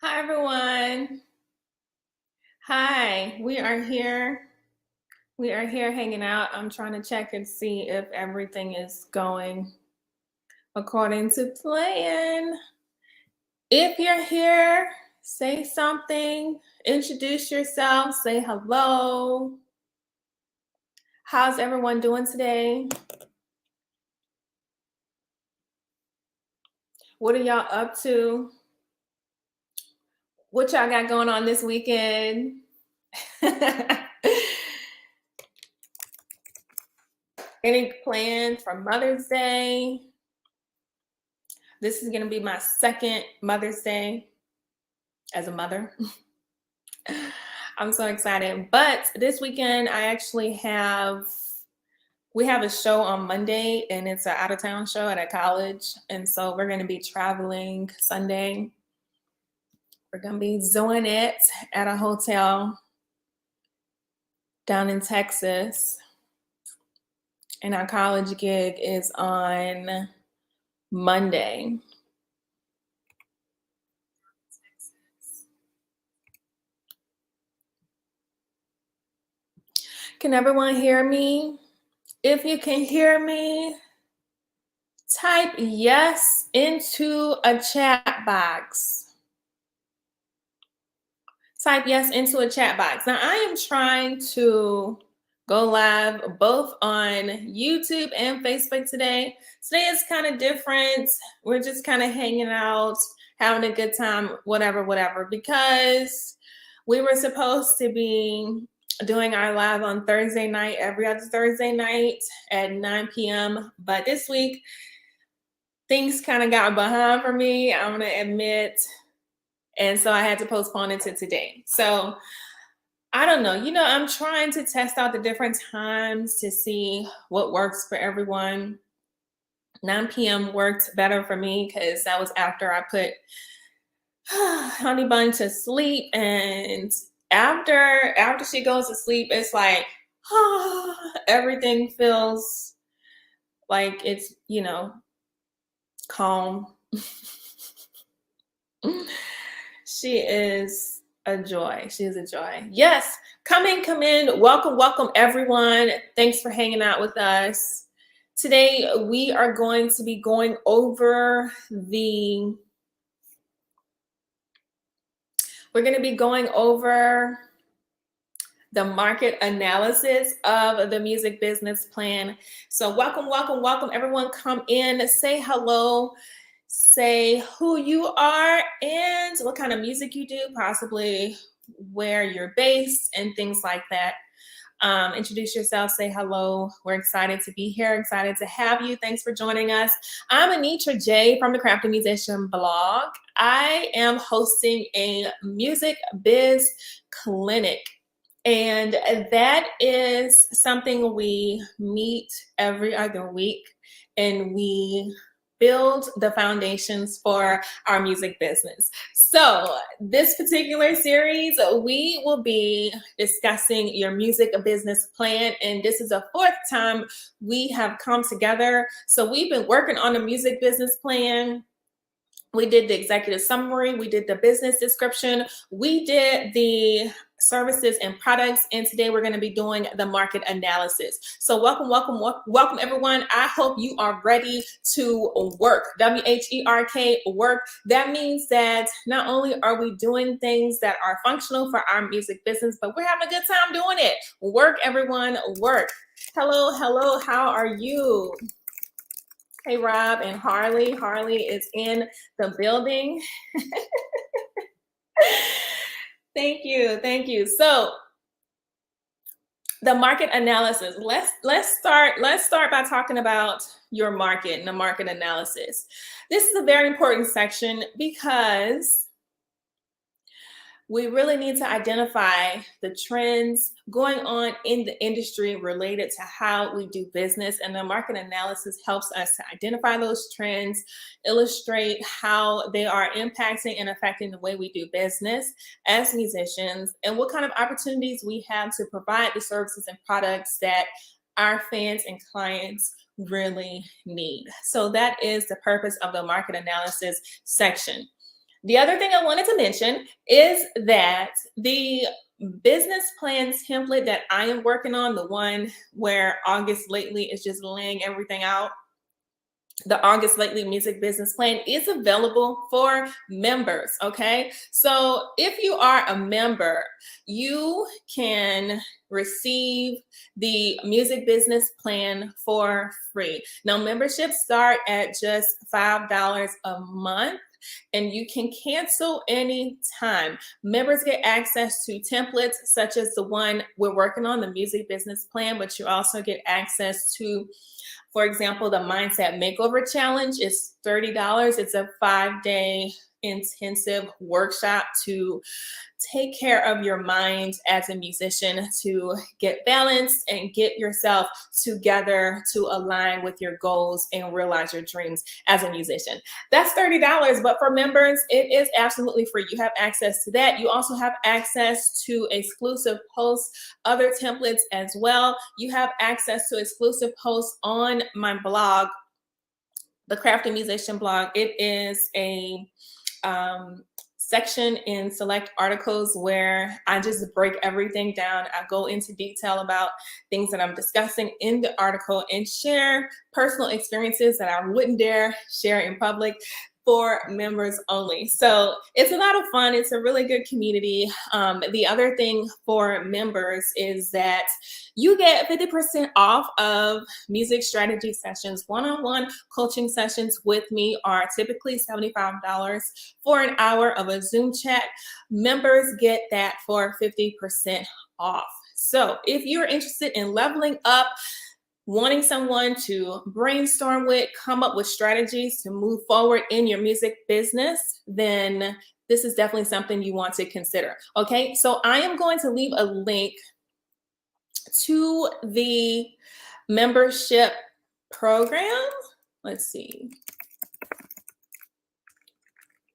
Hi, everyone. Hi, we are here. We are here hanging out. I'm trying to check and see if everything is going according to plan. If you're here, say something, introduce yourself, say hello. How's everyone doing today? What are y'all up to? What y'all got going on this weekend? Any plans for Mother's Day? This is going to be my second Mother's Day as a mother. I'm so excited. But this weekend, we have a show on Monday, and it's an out of town show at a college. And so we're going to be traveling Sunday. We're going to be doing it at a hotel down in Texas. And our college gig is on Monday. Can everyone hear me? If you can hear me, type yes into a chat box. Type yes into a chat box. Now, I am trying to go live both on YouTube and Facebook today. Today is kind of different. We're just kind of hanging out, having a good time, whatever, because we were supposed to be doing our live on Thursday night, every other Thursday night at 9 p.m. But this week, things kind of got behind for me, I'm going to admit. And so I had to postpone it to today. So I don't know. I'm trying to test out the different times to see what works for everyone. 9 p.m. worked better for me because that was after I put Honey Bun to sleep. And after she goes to sleep, it's like everything feels like it's, calm. She is a joy. She is a joy. Yes, come in. Welcome, everyone. Thanks for hanging out with us. Today, we are going to be going over the market analysis of the music business plan. So welcome, everyone. Come in, say hello. Say who you are and what kind of music you do, possibly where you're based and things like that. Introduce yourself, say hello. We're excited to be here, excited to have you. Thanks for joining us. I'm Anitra J from the Crafty Musician blog. I am hosting a music biz clinic. And that is something we meet every other week, and we build the foundations for our music business. So this particular series, we will be discussing your music business plan, and this is the fourth time we have come together. So we've been working on the music business plan. We did the executive summary, we did the business description, we did the services and products, and today we're going to be doing the market analysis. So welcome everyone. I hope you are ready to work. W-H-E-R-K, work. That means that not only are we doing things that are functional for our music business, but we're having a good time doing it. Work, everyone, work. Hello, how are you? Hey, Rob and Harley. Harley is in the building. Thank you. So the market analysis. Let's start by talking about your market and the market analysis. This is a very important section because we really need to identify the trends going on in the industry related to how we do business. And the market analysis helps us to identify those trends, illustrate how they are impacting and affecting the way we do business as musicians, and what kind of opportunities we have to provide the services and products that our fans and clients really need. So that is the purpose of the market analysis section. The other thing I wanted to mention is that the business plan template that I am working on, the one where August lately is just laying everything out, the August Lately Music Business Plan is available for members. Okay. So if you are a member, you can receive the music business plan for free. Now, memberships start at just $5 a month, and you can cancel any time. Members get access to templates such as the one we're working on, the music business plan, but you also get access to, for example, the Mindset Makeover Challenge is $30. It's a 5-day intensive workshop to take care of your mind as a musician, to get balanced and get yourself together to align with your goals and realize your dreams as a musician. That's $30, but for members, it is absolutely free. You have access to that. You also have access to exclusive posts, other templates as well. You have access to exclusive posts on my blog, the Crafty Musician blog. It is a section in select articles where I just break everything down. I go into detail about things that I'm discussing in the article and share personal experiences that I wouldn't dare share in public, for members only. So it's a lot of fun. It's a really good community. The other thing for members is that you get 50% off of music strategy sessions. One-on-one coaching sessions with me are typically $75 for an hour of a Zoom chat. Members get that for 50% off. So if you're interested in leveling up, wanting someone to brainstorm with, come up with strategies to move forward in your music business, then this is definitely something you want to consider. Okay, so I am going to leave a link to the membership program. Let's see,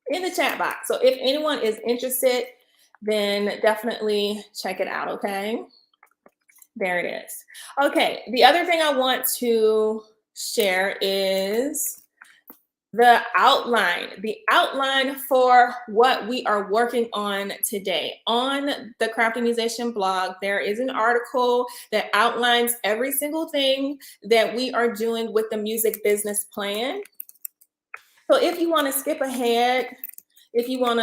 in the chat box. So if anyone is interested, then definitely check it out. Okay. There it is. Okay, the other thing I want to share is the outline for what we are working on today. On the Crafty Musician blog, there is an article that outlines every single thing that we are doing with the music business plan. So if you want to skip ahead, if you want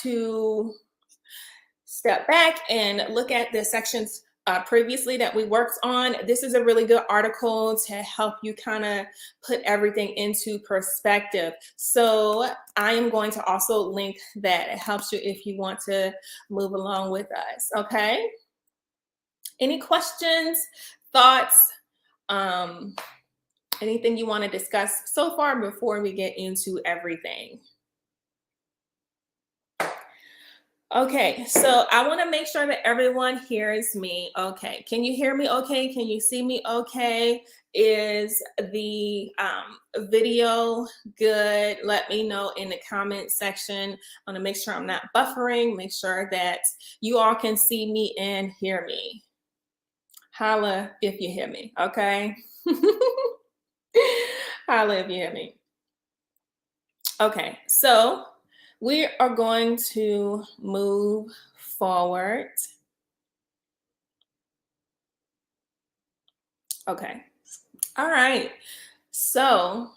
to step back and look at the sections previously that we worked on, this is a really good article to help you kind of put everything into perspective. So I am going to also link that. It helps you if you want to move along with us. Okay. Any questions, thoughts, anything you want to discuss so far before we get into everything? Okay, so I want to make sure that everyone hears me okay. Can you hear me okay? Can you see me okay? Is the video good? Let me know in the comment section. I want to make sure I'm not buffering, make sure that you all can see me and hear me. Holla if you hear me, okay? Holla if you hear me. Okay, so we are going to move forward. Okay. All right. So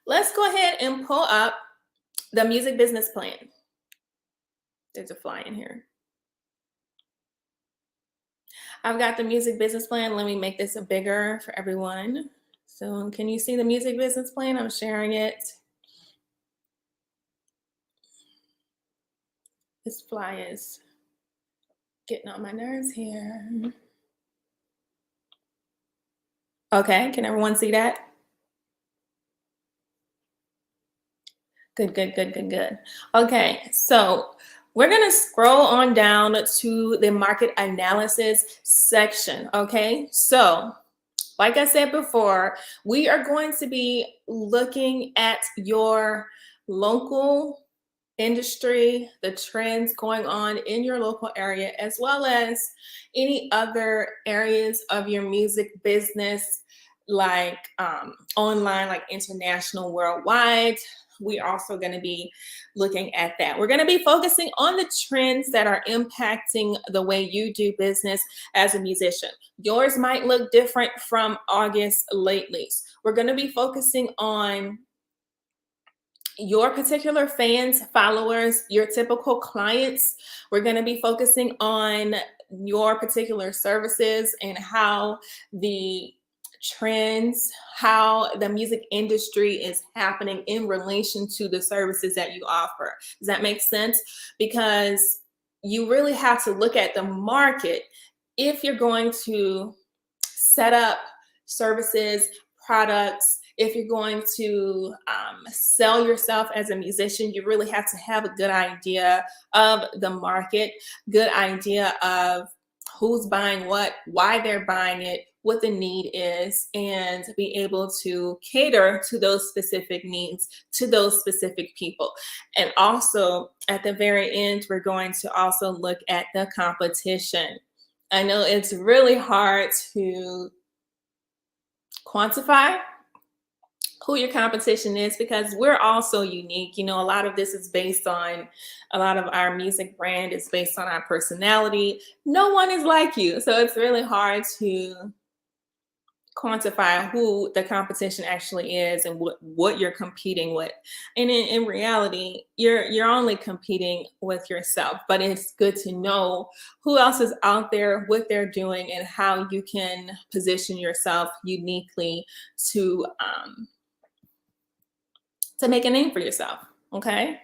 let's go ahead and pull up the music business plan. There's a fly in here. I've got the music business plan. Let me make this a bigger for everyone. So can you see the music business plan? I'm sharing it. This fly is getting on my nerves here. Okay, can everyone see that? Good, good, good, good, good. Okay, so we're gonna scroll on down to the market analysis section, okay? So, like I said before, we are going to be looking at your local industry, the trends going on in your local area, as well as any other areas of your music business like online, like international, worldwide. We're also going to be looking at that. We're going to be focusing on the trends that are impacting the way you do business as a musician. Yours might look different from August Lately's. We're going to be focusing on your particular fans, followers, your typical clients. We're going to be focusing on your particular services and how the trends, how the music industry is happening in relation to the services that you offer. Does that make sense? Because you really have to look at the market if you're going to set up services, products. If you're going to sell yourself as a musician, you really have to have a good idea of the market, good idea of who's buying what, why they're buying it, what the need is, and be able to cater to those specific needs, to those specific people. And also at the very end, we're going to also look at the competition. I know it's really hard to quantify who your competition is because we're all so unique. You know, a lot of this is based on, a lot of our music brand is based on our personality. No one is like you. So it's really hard to quantify who the competition actually is and what you're competing with. And in reality, you're only competing with yourself, but it's good to know who else is out there, what they're doing, and how you can position yourself uniquely to make a name for yourself. Okay.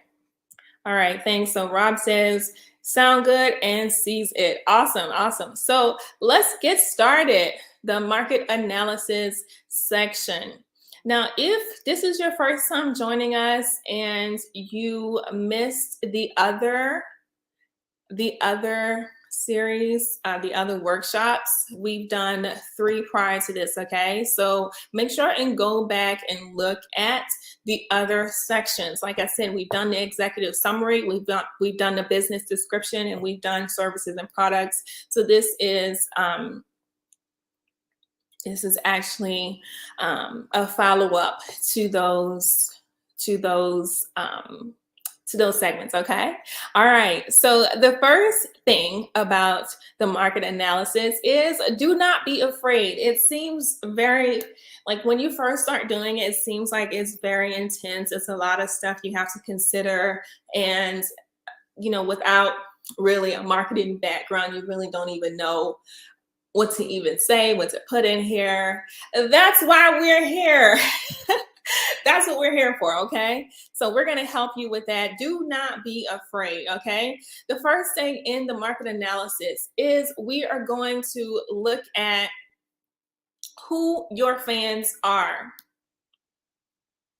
All right. Thanks. So Rob says, sound good and sees it. Awesome. Awesome. So let's get started. The market analysis section. Now, if this is your first time joining us and you missed the other series, the other workshops, we've done 3 prior to this, okay? So make sure and go back and look at the other sections. Like I said, we've done the executive summary, we've done the business description, and we've done services and products. So this is actually a follow-up to those segments, okay? All right, so the first thing about the market analysis is do not be afraid. It seems very, like when you first start doing it, it seems like it's very intense. It's a lot of stuff you have to consider, and you know, without really a marketing background, you really don't even know what to even say, what to put in here. That's why we're here. That's what we're here for, okay? So we're going to help you with that. Do not be afraid, okay? The first thing in the market analysis is we are going to look at who your fans are,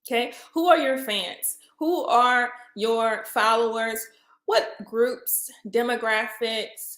okay? Who are your fans? Who are your followers? What groups, demographics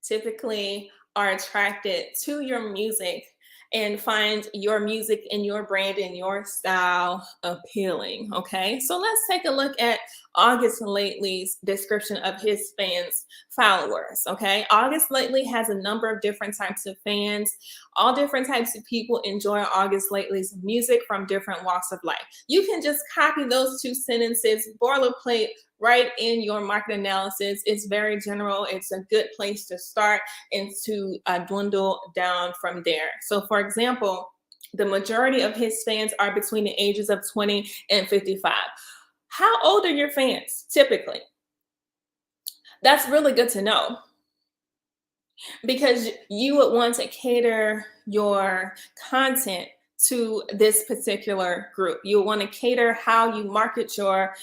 typically are attracted to your music and find your music and your brand and your style appealing, okay? So let's take a look at August Lately's description of his fans, followers, okay? August Lately has a number of different types of fans. All different types of people enjoy August Lately's music from different walks of life. You can just copy those 2 sentences, boilerplate, right in your market analysis. It's very general. It's a good place to start and to dwindle down from there. So for example, the majority of his fans are between the ages of 20 and 55. How old are your fans typically? That's really good to know, because you would want to cater your content to this particular group. You want to cater how you market your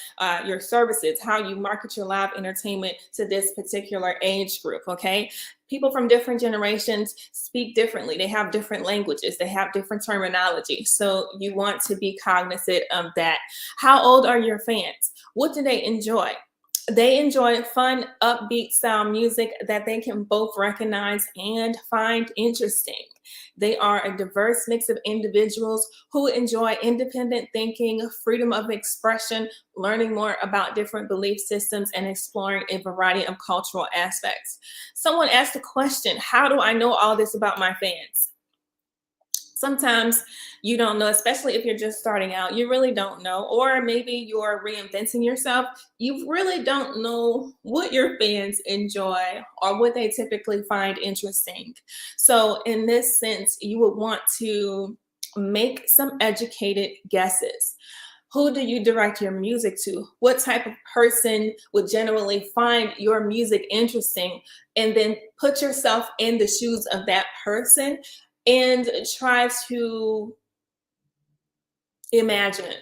services, how you market your live entertainment to this particular age group, okay? People from different generations speak differently. They have different languages. They have different terminology. So you want to be cognizant of that. How old are your fans? What do they enjoy? They enjoy fun, upbeat style music that they can both recognize and find interesting. They are a diverse mix of individuals who enjoy independent thinking, freedom of expression, learning more about different belief systems, and exploring a variety of cultural aspects. Someone asked the question, how do I know all this about my fans? Sometimes you don't know, especially if you're just starting out, you really don't know, or maybe you're reinventing yourself. You really don't know what your fans enjoy or what they typically find interesting. So, in this sense, you would want to make some educated guesses. Who do you direct your music to? What type of person would generally find your music interesting? And then put yourself in the shoes of that person and imagine,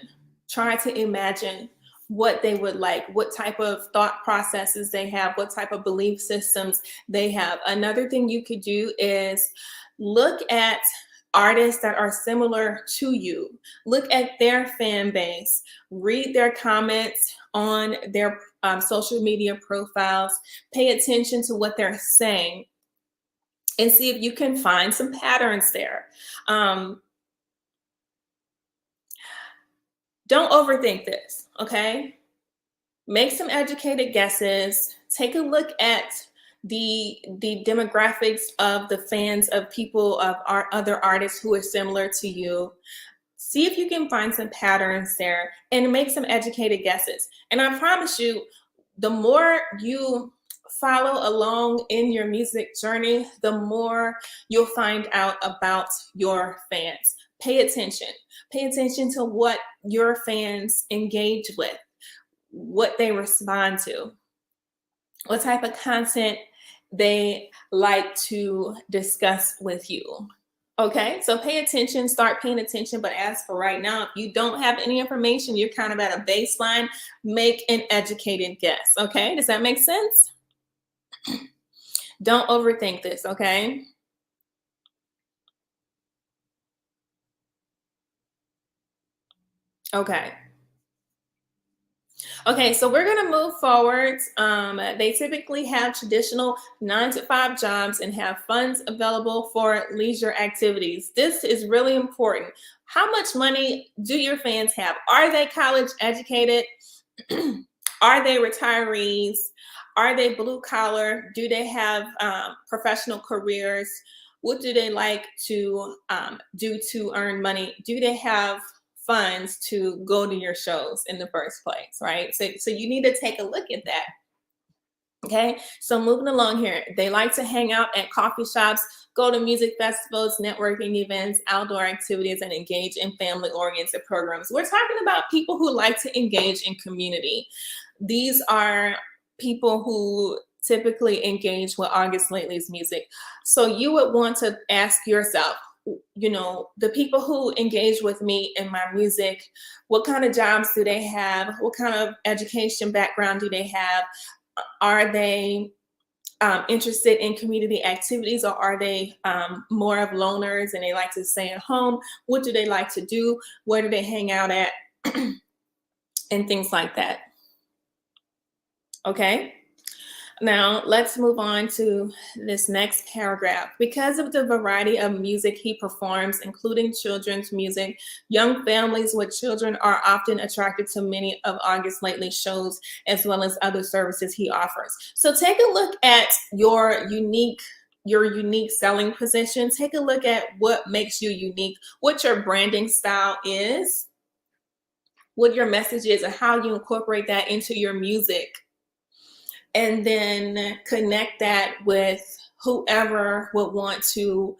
try to imagine what they would like, what type of thought processes they have, what type of belief systems they have. Another thing you could do is look at artists that are similar to you. Look at their fan base, read their comments on their social media profiles, pay attention to what they're saying, and see if you can find some patterns there. Don't overthink this, okay? Make some educated guesses. Take a look at the demographics of the fans of people of other artists who are similar to you. See if you can find some patterns there and make some educated guesses. And I promise you, the more you follow along in your music journey, the more you'll find out about your fans. Pay attention. Pay attention to what your fans engage with, what they respond to, what type of content they like to discuss with you. Okay, so pay attention, start paying attention. But as for right now, if you don't have any information, you're kind of at a baseline, make an educated guess. Okay, does that make sense? Don't overthink this, okay? Okay. Okay, so we're going to move forward. They typically have traditional 9-to-5 jobs and have funds available for leisure activities. This is really important. How much money do your fans have? Are they college educated? Are they retirees? Are they blue collar? Do they have professional careers? What do they like to do to earn money? Do they have funds to go to your shows in the first place, right? So you need to take a look at that. Okay, so moving along here, they like to hang out at coffee shops, go to music festivals, networking events, outdoor activities, and engage in family-oriented programs. We're talking about people who like to engage in community. These are people who typically engage with August Lately's music. So you would want to ask yourself, you know, the people who engage with me in my music, what kind of jobs do they have? What kind of education background do they have? Are they interested in community activities, or are they more of loners and they like to stay at home? What do they like to do? Where do they hang out at? And things like that. Okay. Now, let's move on to this next paragraph. Because of the variety of music he performs, including children's music, young families with children are often attracted to many of August Lately's shows, as well as other services he offers. So take a look at your unique selling position. Take a look at what makes you unique, what your branding style is, what your message is, and how you incorporate that into your music. And then connect that with whoever would want to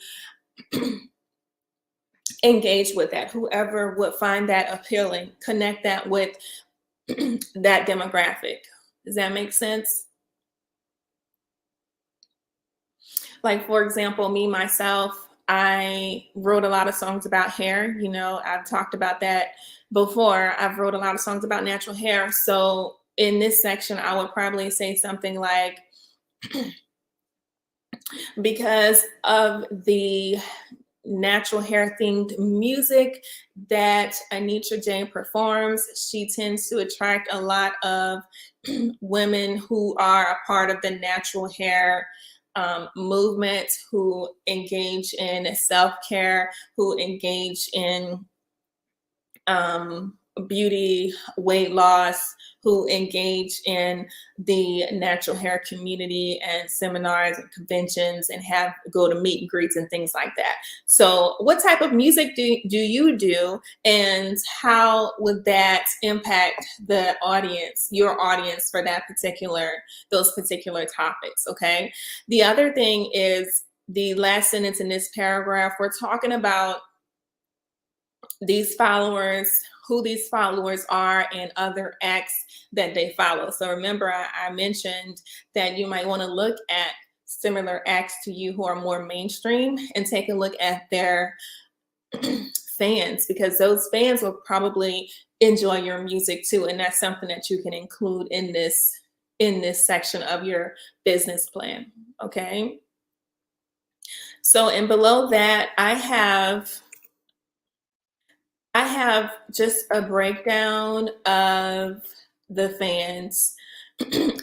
engage with that, whoever would find that appealing. Connect that with that demographic. Does that make sense? Like, for example, me, myself, I wrote a lot of songs about hair. You know, I've talked about that before. I've wrote a lot of songs about natural hair. So in this section, I would probably say something like, because of the natural hair themed music that Anitra Jane performs, she tends to attract a lot of women who are a part of the natural hair movement, who engage in self-care, who engage in beauty, weight loss, who engage in the natural hair community and seminars and conventions and have go to meet and greets and things like that. So what type of music do you do, and how would that impact the audience, your audience for that particular, those particular topics? Okay. The other thing is the last sentence in this paragraph, we're talking about these followers, who these followers are, and other acts that they follow. So remember, I mentioned that you might want to look at similar acts to you who are more mainstream and take a look at their fans, because those fans will probably enjoy your music too. And that's something that you can include in this section of your business plan. Okay. So, and below that, I have just a breakdown of the fans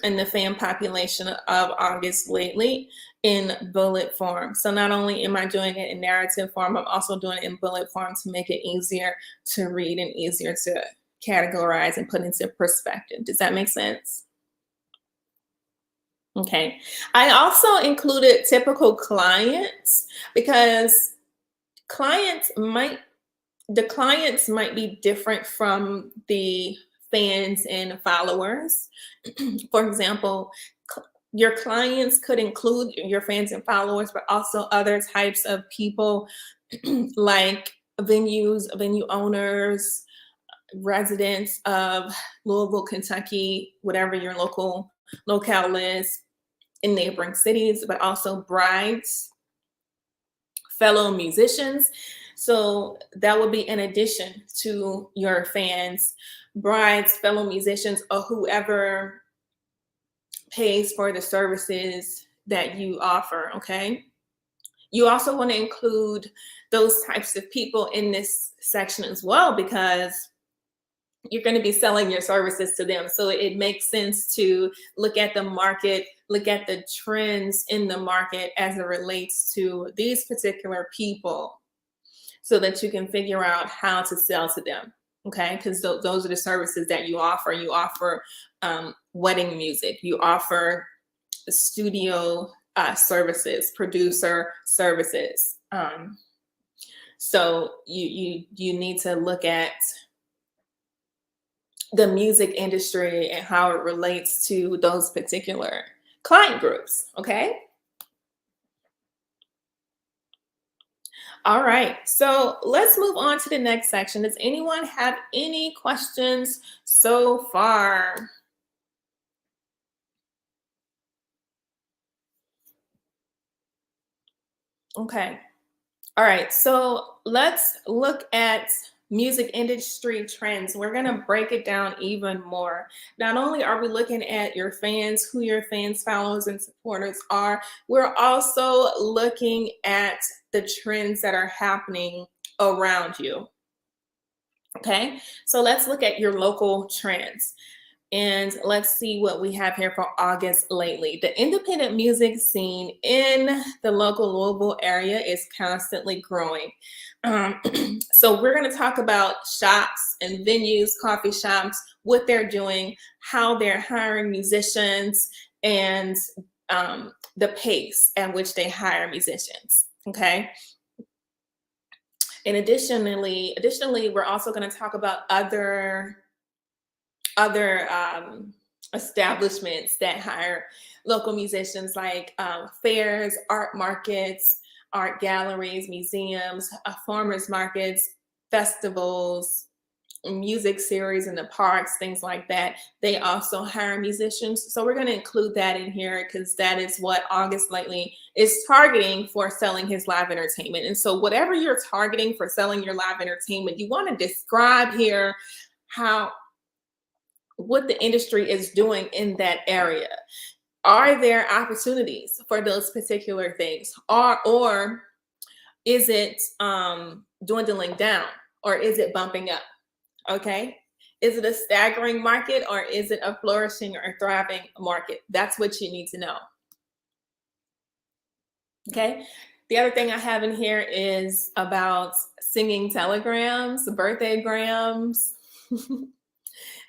and the fan population of August lately in bullet form. So not only am I doing it in narrative form, I'm also doing it in bullet form to make it easier to read and easier to categorize and put into perspective. Does that make sense? Okay. I also included typical clients because the clients might be different from the fans and followers. For example, your clients could include your fans and followers, but also other types of people like venues, venue owners, residents of Louisville, Kentucky, whatever your locale is in neighboring cities, but also brides, fellow musicians. So that would be in addition to your fans, brides, fellow musicians, or whoever pays for the services that you offer. Okay. You also want to include those types of people in this section as well, because you're going to be selling your services to them. So it makes sense to look at the market, look at the trends in the market as it relates to these particular people, so that you can figure out how to sell to them. Okay. Because those are the services that you offer. You offer wedding music, you offer studio services, producer services. So you need to look at the music industry and how it relates to those particular client groups. Okay. All right. So let's move on to the next section. Does anyone have any questions so far? Okay. All right. So let's look at music industry trends. We're going to break it down even more. Not only are we looking at your fans, who your fans, followers, and supporters are, we're also looking at the trends that are happening around you. Okay. So let's look at your local trends. And let's see what we have here for August lately. The independent music scene in the local Louisville area is constantly growing. So we're going to talk about shops and venues, coffee shops, what they're doing, how they're hiring musicians, and the pace at which they hire musicians. Okay. And additionally, we're also going to talk about other establishments that hire local musicians, like fairs, art markets, art galleries, museums, farmers markets, festivals, music series in the parks, things like that. They also hire musicians. So we're going to include that in here because that is what August lately is targeting for selling his live entertainment. And so whatever you're targeting for selling your live entertainment, you want to describe here what the industry is doing in that area. Are there opportunities for those particular things, or is it dwindling down, or is it bumping up? Okay. Is it a staggering market, or is it a flourishing or thriving market? That's what you need to know. Okay. The other thing I have in here is about singing telegrams, birthday grams.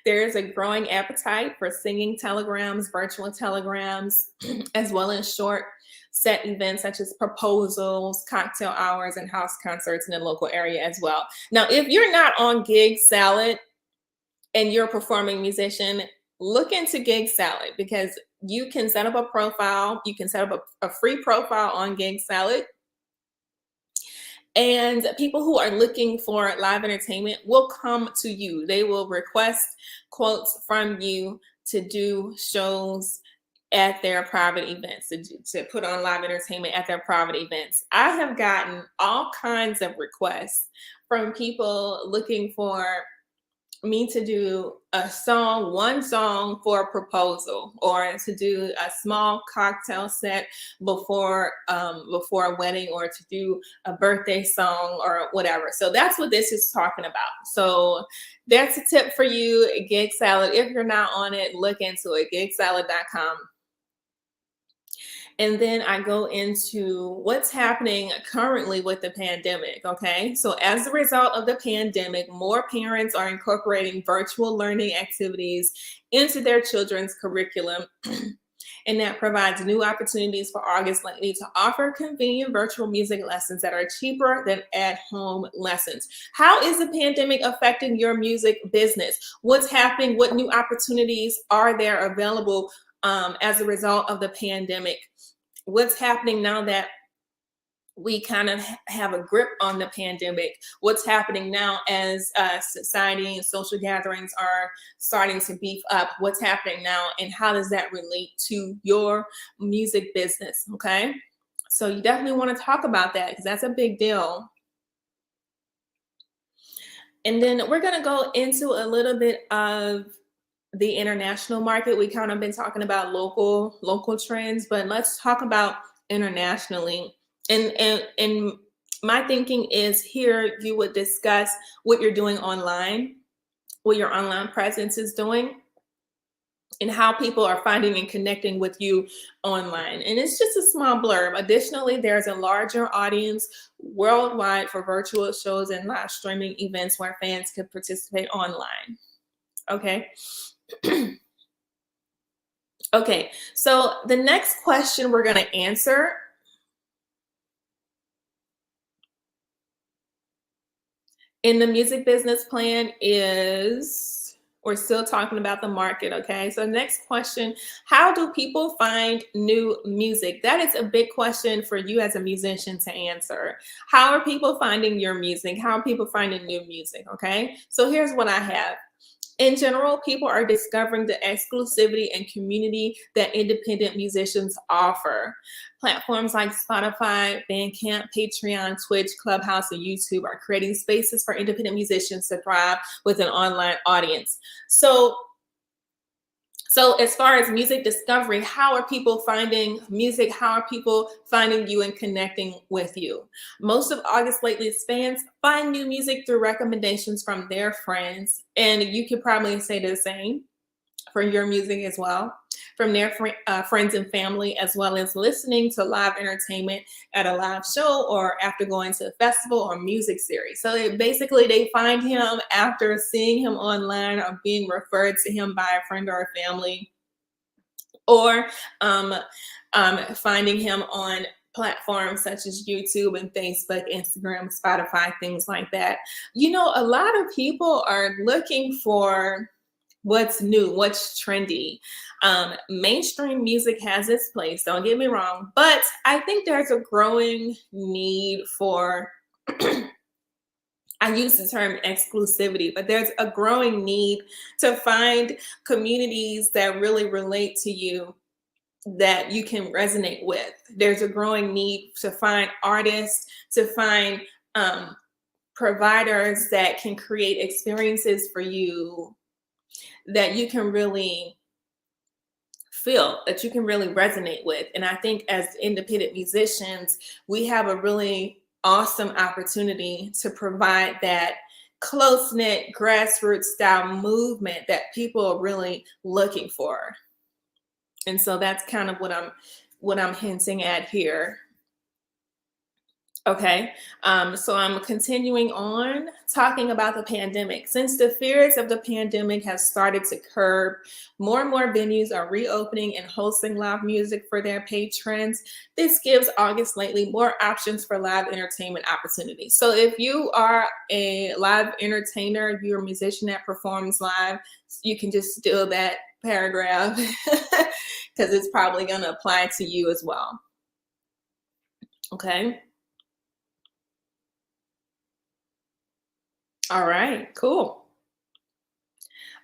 There is a growing appetite for singing telegrams, virtual telegrams, as well as short set events such as proposals, cocktail hours, and house concerts in the local area as well. Now, if you're not on Gig Salad and you're a performing musician, look into Gig Salad because you can set up a profile. You can set up a free profile on Gig Salad. And people who are looking for live entertainment will come to you. They will request quotes from you to do shows at their private events, to put on live entertainment at their private events. I have gotten all kinds of requests from people looking for me to do one song for a proposal, or to do a small cocktail set before a wedding, or to do a birthday song or whatever. So that's what this is talking about. So that's a tip for you, Gig Salad. If you're not on it, look into it, gigsalad.com. And then I go into what's happening currently with the pandemic. Okay. So, as a result of the pandemic, more parents are incorporating virtual learning activities into their children's curriculum. And that provides new opportunities for August Lightly to offer convenient virtual music lessons that are cheaper than at-home lessons. How is the pandemic affecting your music business? What's happening? What new opportunities are there available as a result of the pandemic? What's happening now that we kind of have a grip on the pandemic? What's happening now as society and social gatherings are starting to beef up? What's happening now, and how does that relate to your music business? Okay, so you definitely want to talk about that because that's a big deal. And then we're going to go into a little bit of the international market. We kind of been talking about local trends, but let's talk about internationally. And my thinking is, here you would discuss what you're doing online, what your online presence is doing, and how people are finding and connecting with you online. And it's just a small blurb. Additionally, there's a larger audience worldwide for virtual shows and live streaming events where fans can participate online. Okay. Okay, so the next question we're going to answer in the music business plan is, we're still talking about the market. Okay, so next question: how do people find new music? That is a big question for you as a musician to answer. How are people finding your music? How are people finding new music? Okay, so here's what I have. In general, people are discovering the exclusivity and community that independent musicians offer. Platforms like Spotify, Bandcamp, Patreon, Twitch, Clubhouse, and YouTube are creating spaces for independent musicians to thrive with an online audience. So as far as music discovery, how are people finding music? How are people finding you and connecting with you? Most of August Lately's fans find new music through recommendations from their friends. And you could probably say the same for your music as well, from their friends and family, as well as listening to live entertainment at a live show, or after going to a festival or music series. So basically they find him after seeing him online or being referred to him by a friend or a family, or finding him on platforms such as YouTube and Facebook, Instagram, Spotify, things like that. You know, a lot of people are looking for what's new, what's trendy. Mainstream music has its place, don't get me wrong, but I think there's a growing need for, I use the term exclusivity, but there's a growing need to find communities that really relate to you, that you can resonate with. There's a growing need to find artists, to find providers that can create experiences for you that you can really feel, that you can really resonate with. And I think as independent musicians, we have a really awesome opportunity to provide that close-knit grassroots style movement that people are really looking for. And so that's kind of what I'm hinting at here. Okay, so I'm continuing on talking about the pandemic. Since the fears of the pandemic have started to curb, more and more venues are reopening and hosting live music for their patrons. This gives August lately more options for live entertainment opportunities. So if you are a live entertainer, you're a musician that performs live, you can just steal that paragraph because it's probably going to apply to you as well. Okay. All right, cool.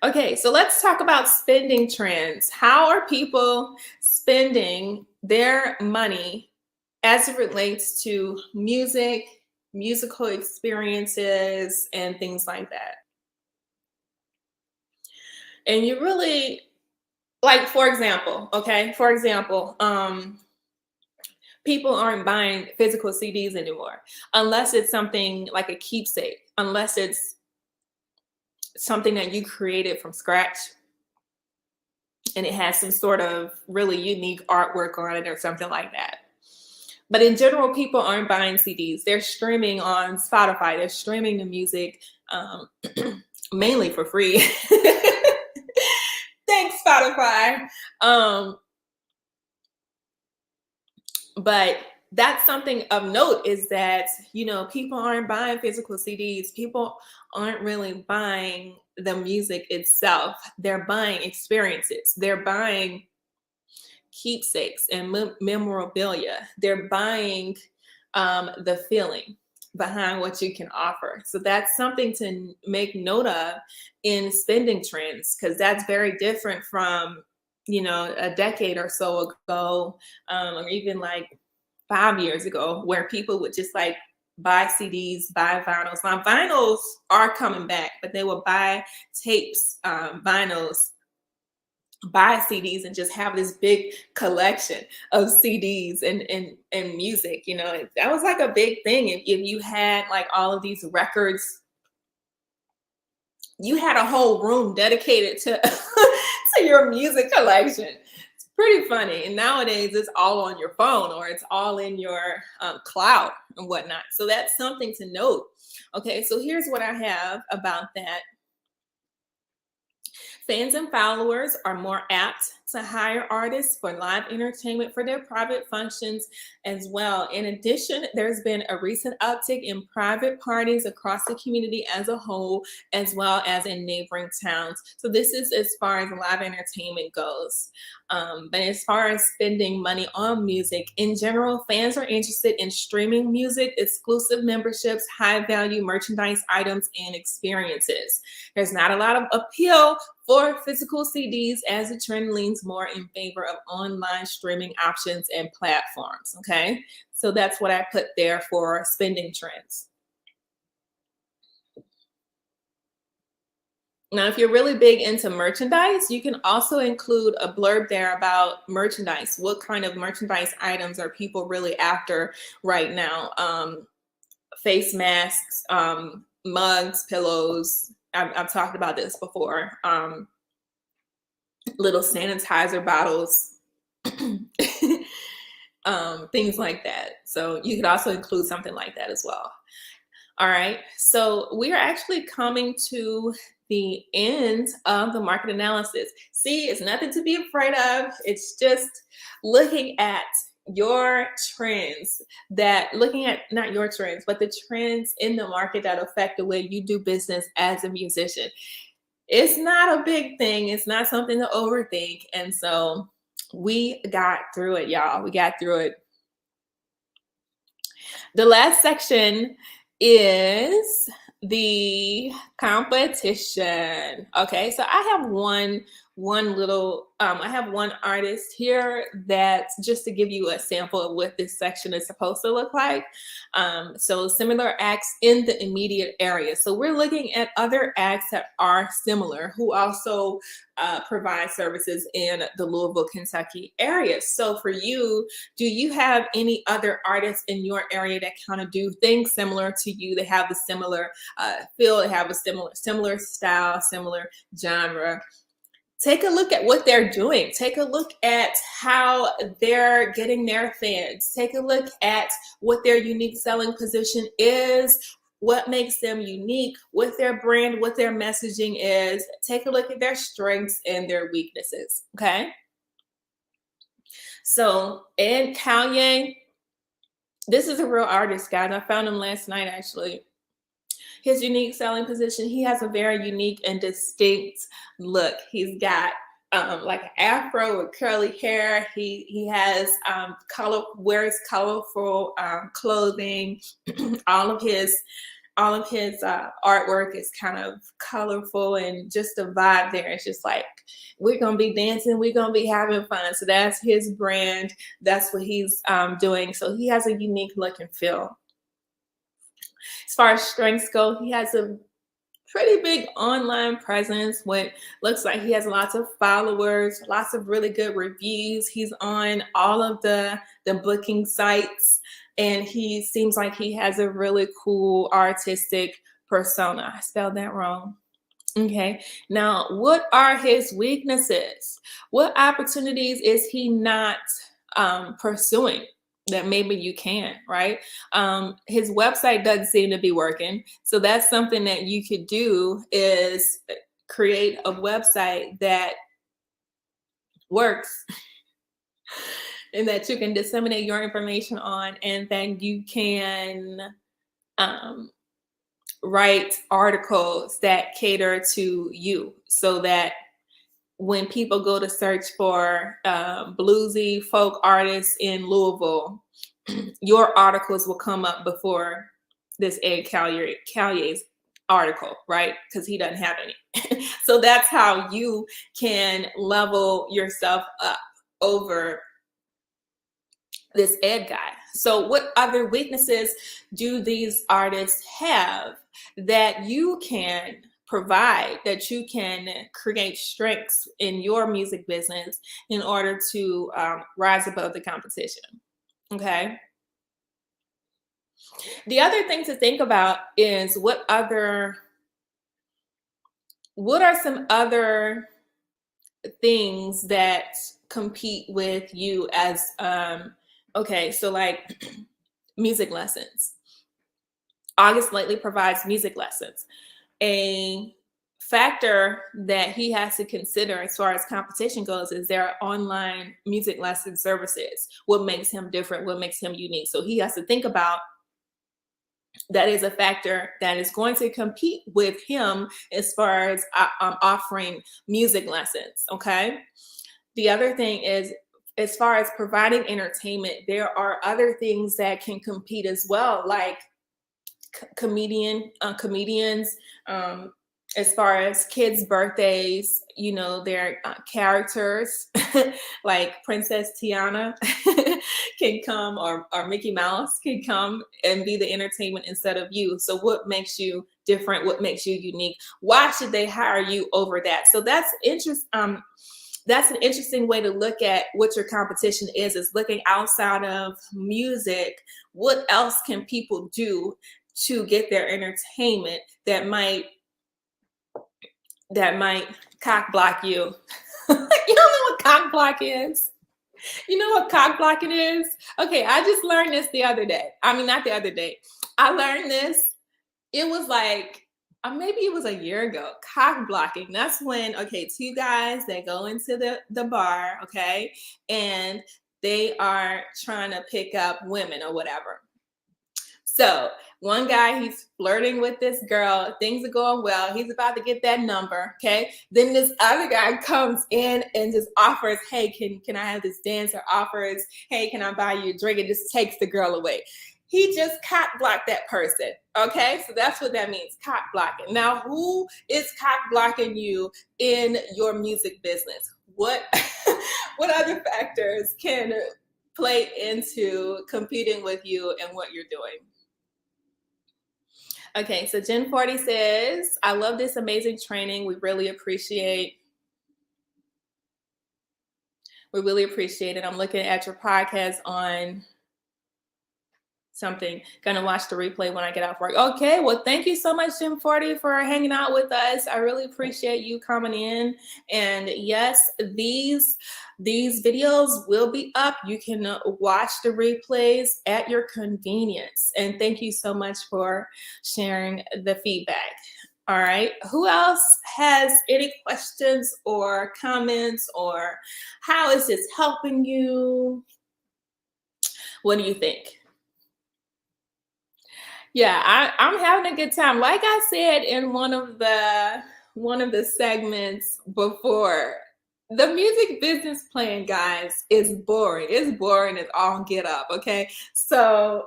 Okay, so let's talk about spending trends. How are people spending their money as it relates to music, musical experiences, and things like that? And you really, like, for example, okay, for example, people aren't buying physical CDs anymore unless it's something like a keepsake, unless it's something that you created from scratch and it has some sort of really unique artwork on it or something like that. But in general, people aren't buying CDs. They're streaming on Spotify. They're streaming the music mainly for free. Thanks, Spotify. Um, but that's something of note is that, people aren't buying physical CDs. People aren't really buying the music itself. They're buying experiences. They're buying keepsakes and memorabilia. They're buying the feeling behind what you can offer. So that's something to make note of in spending trends, because that's very different from, a decade or so ago, or even like 5 years ago, where people would just like buy CDs, buy vinyls. Now, vinyls are coming back, but they will buy tapes, vinyls, buy CDs and just have this big collection of CDs and music. That was like a big thing. If you had like all of these records, you had a whole room dedicated to to your music collection. It's pretty funny. And nowadays it's all on your phone or it's all in your cloud and whatnot. So that's something to note. Okay, so here's what I have about that. Fans and followers are more apt to hire artists for live entertainment for their private functions as well. In addition, there's been a recent uptick in private parties across the community as a whole, as well as in neighboring towns. So this is as far as live entertainment goes. But as far as spending money on music, in general, fans are interested in streaming music, exclusive memberships, high value merchandise items, and experiences. There's not a lot of appeal for physical CDs as the trend leans more in favor of online streaming options and platforms. Okay, so that's what I put there for spending trends. Now, if you're really big into merchandise, you can also include a blurb there about merchandise. What kind of merchandise items are people really after right now? Face masks, mugs, pillows. I've talked about this before. Little sanitizer bottles, things like that. So you could also include something like that as well. All right, so we are actually coming to the end of the market analysis. See, it's nothing to be afraid of. It's just looking at your trends, that looking at not your trends, but the trends in the market that affect the way you do business as a musician. It's not a big thing. It's not something to overthink. And so we got through it, y'all. We got through it. The last section is the competition. Okay, so I have one little I have one artist here that just to give you a sample of what this section is supposed to look like. So similar acts in the immediate area. So we're looking at other acts that are similar who also provide services in the Louisville, Kentucky area. So for you, do you have any other artists in your area that kind of do things similar to you? They have a similar feel, they have a similar style, similar genre. take a look at what they're doing. Take a look at how they're getting their fans. Take a look at what their unique selling position is, what makes them unique, what their brand, what their messaging is. Take a look at their strengths and their weaknesses, okay? So, and Kanye, this is a real artist, guys. I found him last night, actually. His unique selling position, he has a very unique and distinct look. He's got like an afro with curly hair. He has wears colorful clothing. all of his artwork is kind of colorful, and just the vibe there. It's just like, we're gonna be dancing, we're gonna be having fun. So that's his brand. That's what he's doing. So he has a unique look and feel. As far as strengths go, he has a pretty big online presence. What looks like he has lots of followers, lots of really good reviews. He's on all of the booking sites, and he seems like he has a really cool artistic persona. I spelled that wrong. Okay. Now, what are his weaknesses? What opportunities is he not pursuing that maybe you can, right? His website doesn't seem to be working. So that's something that you could do, is create a website that works and that you can disseminate your information on, and then you can write articles that cater to you, so that when people go to search for bluesy folk artists in Louisville, your articles will come up before this Ed Callier's article, right? Because he doesn't have any. So that's how you can level yourself up over this Ed guy. So what other weaknesses do these artists have that you can provide, that you can create strengths in your music business in order to rise above the competition? Okay. The other thing to think about is what are some other things that compete with you as okay, so like music lessons. August Lately provides music lessons. A factor that he has to consider as far as competition goes is their online music lesson services. What makes him different? What makes him unique? So he has to think about that is a factor that is going to compete with him as far as offering music lessons. Okay. The other thing is, as far as providing entertainment, there are other things that can compete as well, like comedians, as far as kids' birthdays, you know, their characters like Princess Tiana can come, or Mickey Mouse can come and be the entertainment instead of you. So what makes you different? What makes you unique? Why should they hire you over that? So that's that's an interesting way to look at what your competition is looking outside of music. What else can people do to get their entertainment that might cock block you? You don't know what cock block is? You know what cock blocking is? Okay, I just learned this the other day. I mean, not the other day. I learned this. It was like, maybe it was a year ago. Cock blocking. That's when, okay, two guys, they go into the bar, okay, and they are trying to pick up women or whatever. So one guy, he's flirting with this girl. Things are going well. He's about to get that number. Okay. Then this other guy comes in and just offers, hey, can I have this dance? Or offers, hey, can I buy you a drink? And just takes the girl away. He just cock blocked that person. Okay. So that's what that means. Cock blocking. Now, who is cock blocking you in your music business? What other factors can play into competing with you and what you're doing? Okay, so Jen 40 says, I love this amazing training. We really appreciate it. I'm looking at your podcast on something. Gonna watch the replay when I get off work. Okay, well, thank you so much, Jim 40, for hanging out with us. I really appreciate you coming in. And yes, these videos will be up. You can watch the replays at your convenience. And thank you so much for sharing the feedback. All right, who else has any questions or comments, or how is this helping you? What do you think? Yeah, I'm having a good time. Like I said in one of the segments before, the music business plan, guys, is boring. It's boring as all get up. Okay, so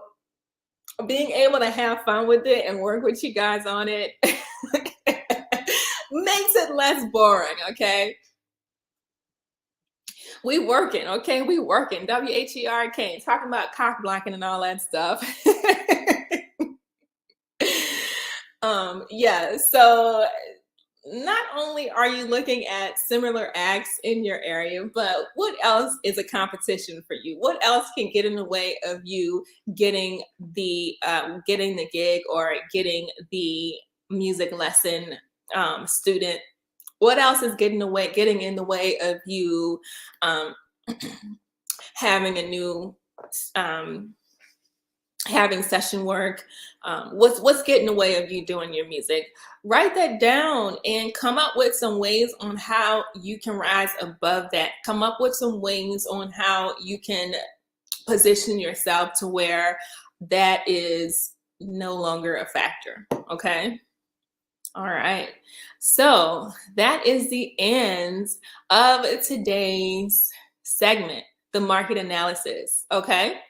being able to have fun with it and work with you guys on it makes it less boring. Okay. We working, okay? We working. WHERK, talking about cock blocking and all that stuff. Yeah, so not only are you looking at similar acts in your area, but what else is a competition for you? What else can get in the way of you getting the gig or getting the music lesson student? What else is getting in the way of you having a new having session work? What's getting in the way of you doing your music? Write that down and come up with some ways on how you can rise above that. Come up with some ways on how you can position yourself to where that is no longer a factor. Okay. All right. So that is the end of today's segment, the market analysis. Okay.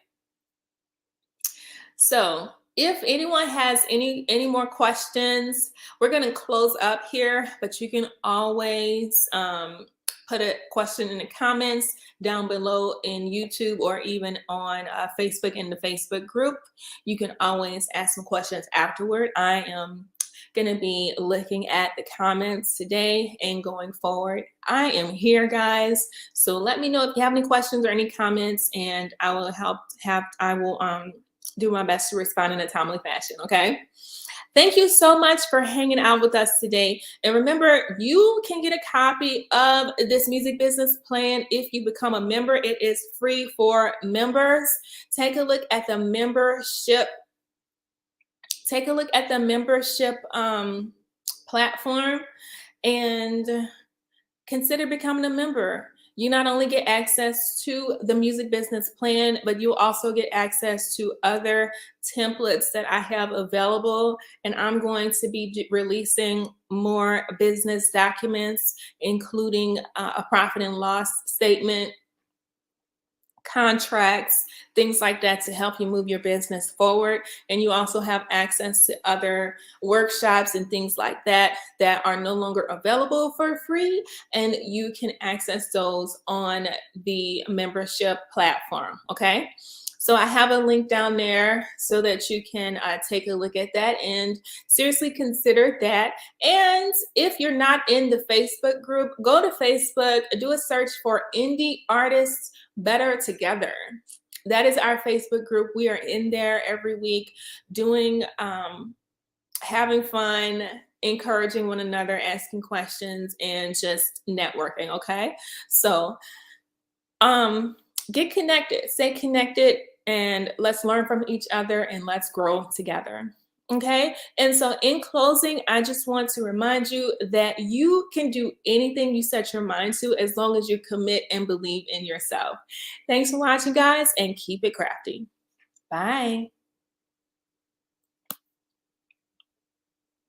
So if anyone has any more questions, we're going to close up here, but you can always put a question in the comments down below in YouTube, or even on Facebook in the Facebook group. You can always ask some questions afterward. I am going to be looking at the comments today and going forward. I am here, guys. So let me know if you have any questions or any comments, and I will do my best to respond in a timely fashion. Okay. Thank you so much for hanging out with us today. And remember, you can get a copy of this music business plan if you become a member. It is free for members. Take a look at the membership. Take a look at the membership platform and consider becoming a member. You not only get access to the music business plan, but you'll also get access to other templates that I have available. And I'm going to be releasing more business documents, including a profit and loss statement, contracts, things like that, to help you move your business forward. And you also have access to other workshops and things like that that are no longer available for free, and you can access those on the membership platform. Okay, so I have a link down there so that you can take a look at that and seriously consider that. And if you're not in the Facebook group, go to Facebook, do a search for Indie Artists Better Together. That is our Facebook group. We are in there every week doing, having fun, encouraging one another, asking questions, and just networking. Okay. So, get connected, stay connected, and let's learn from each other and let's grow together. Okay. And so in closing, I just want to remind you that you can do anything you set your mind to as long as you commit and believe in yourself. Thanks for watching, guys, and keep it crafty. Bye.